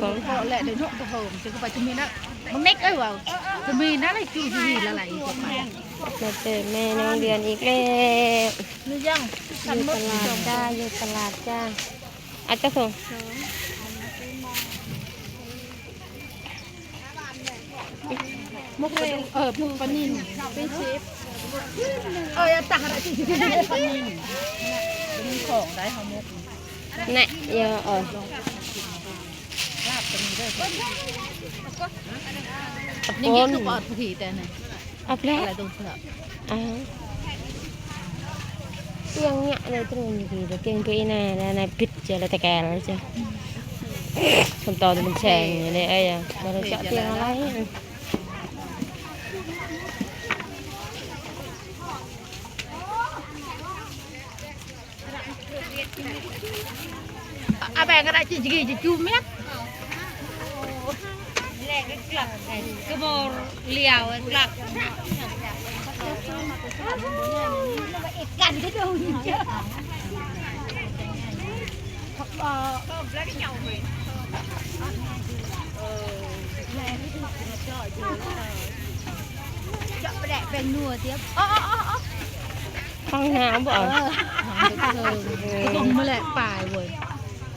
ผมแหละเดี๋ยวนุ่งกระผมจะไปจะมีนะมันเน็กเอ้ยว่ะจะมีนะอะไรจูจีละไหลมาเจอแม่น้องเดือนอีกแล้ว นี่ยังอยู่ตลาดจ้าอยู่ตลาดจ้าอาจจะส่งมุกมุกปนินเป็นเชฟตักอะไรจีจีปนินมีของได้เขามุกเนี่ยเยอะลาบจะมีด้วยตะ นี่ โก กิน น ทุกอดผีแต่เนี่ย อัพแล้ว อะไรตรงเสือเตียงเนี่ยเลยตรงนี้แต่เตียงไปน่ะในปิดเจอแล้วแต่แกแล้วจ้ะคำตอบมันแฉงเลยไอ้ยังเราจะเตียงอะไรแบงก็ได้จีจีจะจูเม็ดก็บอเลี้ยวกลับกันก็ดูนี่เจ้าแล้วก็เหยาเลยเจาะไปแดกเป็นนัวเตี้ยห้องน้ำบ่ตรงมาแหละป่ายเว้ย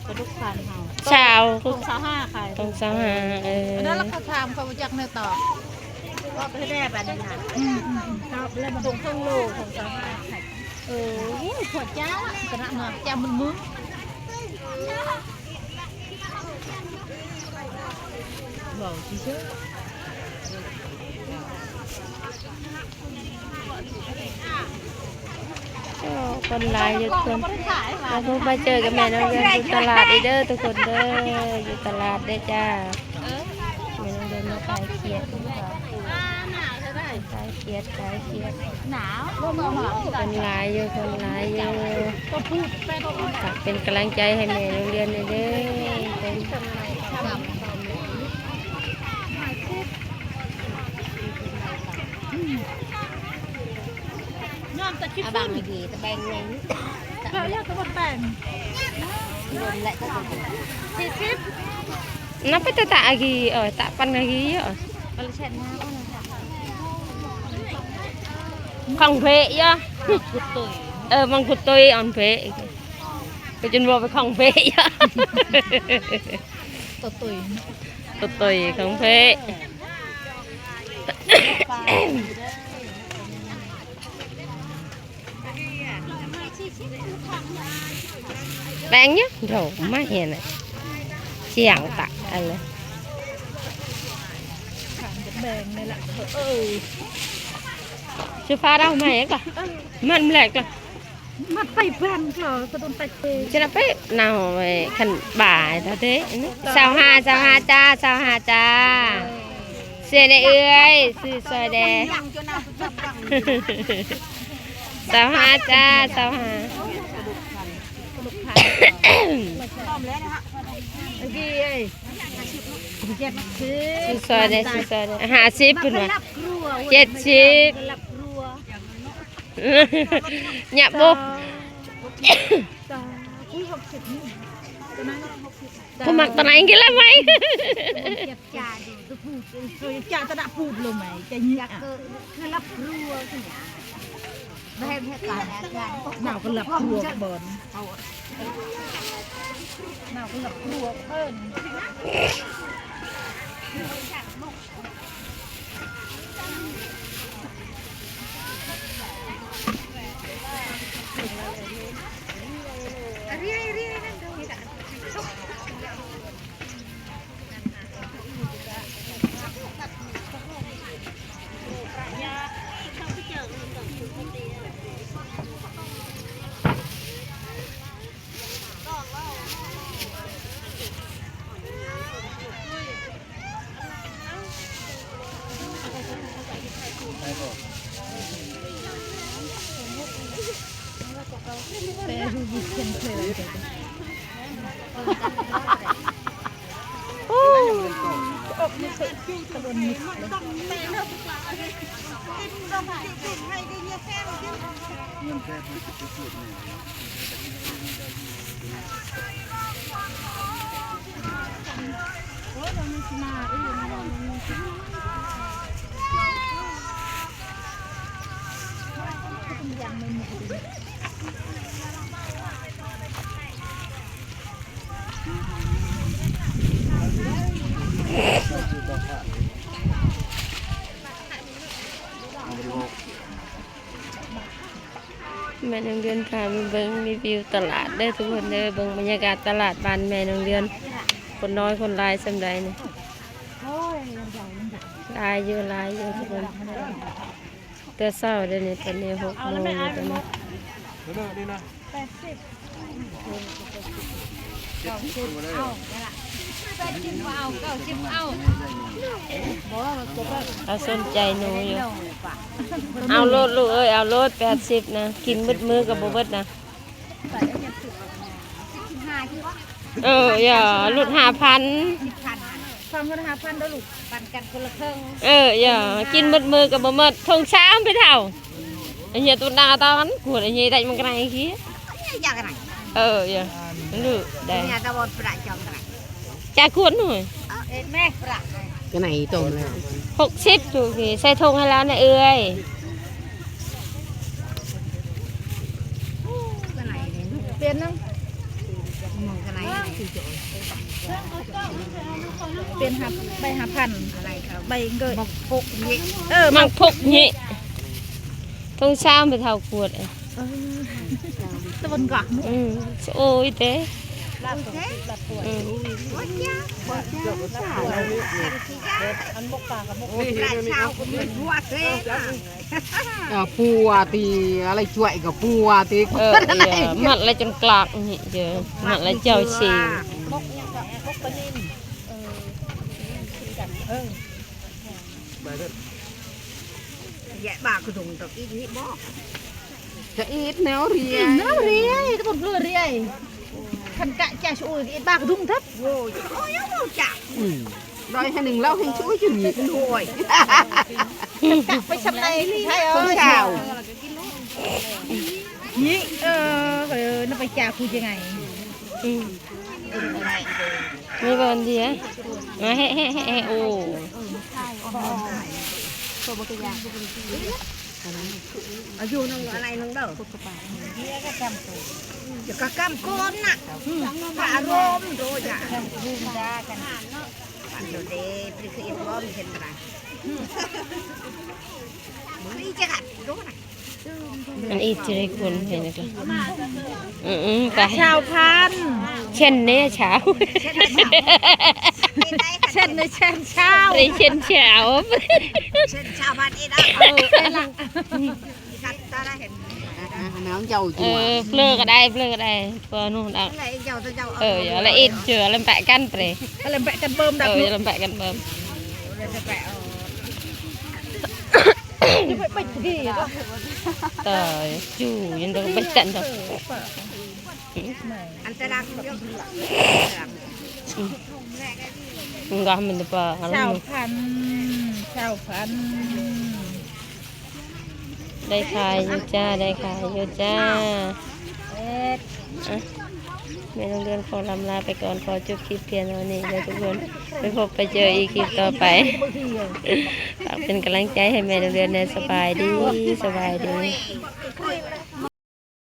กระดุกพันเฮาชาว ตรง25ค่ะตรงสหาแล้วเราเขาทำเขาจักเนื้อต่อก็ไปได้แบบนี้ค่ะครับแล้วมาตรงเครื่องโลของ25ขวดจ้ากระหน่ำจ้ามันมึงบอกสิเชื่อคนหลายเยอะคนเราพบมาเจอกับแม่น้องเดือนอยู่ตลาดเด้อทุกคนเด้ออยู่ตลาดได้จ้าแม่น้องเดือนมาขายเขียดขายเขียดหนาวคนหลายเยอะคนหลายเยอะเป็นกำลังใจให้แม่น้องเดือนเด้อตะคิดบางทีตะแบงเงินเราเรียกตะบนแบ่งรวมlạiก็สี่สิบนับไปตะกี่ตะปันกี่เยอะอะไรเช่นน้ำของเพะเยอะมังคุดตุยอ่อนเพะไปจนวัวไปของเพะเยอะตุยของเพะแบงnhá rồi má hiền này chèn tạอะไรแบ่งนี่แหละchưa pha đâu mày cả mình lẹt rồi mắt tay vàng rồi cái đôi tay chứ là phải nào mày khẩn bài ta thế sao ha cha xe này ơi sư soi đè sao ha cha sao ha soi đây hạ ship rồi chết ship nhập vô tôi mặc tao này cái là mấy cha ta đã phụt luôn mày cha nhạc cứ lắp rùa nào có lập rùa bờn nào có lập rùa hơn แม่น้องเดือนพาไปเบิ่งรีวิวตลาดได้อทุกคนเด้อเบิ่งบรรยากาศตลาดบ้านแม่น้องเดือนคนน้อยคนหลายสำใดนี่หลายอยู่ทุกคนแต่เช้าเดี๋ยวนี้ตอนนี้6 โมงตอนนี้ เอาสนใจหนูอยู่เอาโลดลูกเอ้ยเอาโลด80นะกินมือกับบ่เบิดนะอย่าหลุด5,000ความกัน5,000ด้วยลูกปั่นกันคนละครึ่ง อย่ากินมือกับบ่หมดทงช้างไปเท่าไอ้เหี้ยตุนาตอนกูไอ้เหี้ยได้มันกันไอ้ขี้ อยากอะไร อย่าลูกได้ เนี่ยตะบนประจอมอะไร จ่าควรหน่อย แม่ประ cái này tồn này 60ถูกสิใส่ทงให้แล้วนะเอ้ย cái này tiền không cái này tiền hạt bay hạtพันbay gợi phục nhị มังพกนี่ทงช้างไปเท่าขวด ตะบนก่อน โอ้ยเต้ là thế ăn bốc bạcกับbốc lại sao cũng mình mua thế phùa thì lấy chuỗi cả phùa thì มัดอะไรจนกลากนี่เจอมัดอะไรเจ้าชี bốc bốcปนินdạ bà cứ dùng tập ít ít bó cái ít nếu thì nó riêng cái bột lừa riêng khăn cạn chả chỗ ít bà cứ dùng thấp rồi ôi nó chả rồi hay đừng lau hay chuỗi chứ gì cũng thôi phải sắm đây hay không sao nhị nó phải chả khu chưa ngày มีบอลดีอ่ะโอ้ ở dù nó này nó đâu cái cam con nè cả rôm rồi dạ ra cái ăn rồi để khi ăn rôm thì thế này đi chắc hẳn đúng này อันอีจะได้คนเห็นไหมไป ชาวพัน เช่นนี้เช้า เช่นในเช่นเช้า ไปเช่นเช้า เช่นชาวพันเอ็ดอ่ะกัดตาได้เห็น nó giàu เอ chùa เปลือกก็ได้เปลือกก็ได้พอนู่นเอา อะไรเจ้าเจ้า อย่าละอีเจอละแปะกันไปเลย อะไรแปะกันเบิ่มดับ อย่าละแปะกันเบิ่ม แปะจะไปไปกี่ก็ ต่อจู่ยันต้องไปจันต่อ อันตรายเยอะ มึงก็มันจะปะ ชาวพันชาวพัน ได้ขายอยู่จ้าได้ขายอยู่จ้าแม่ต้องเดินขอลำลาไปก่อนขอจบคลิปเพียงเท่านี้เลยทุกคนไปพบไปเจออีกคลิปต่อไปฝากเป็นกำลังใจให้แม่ต้องเดินในสบายดี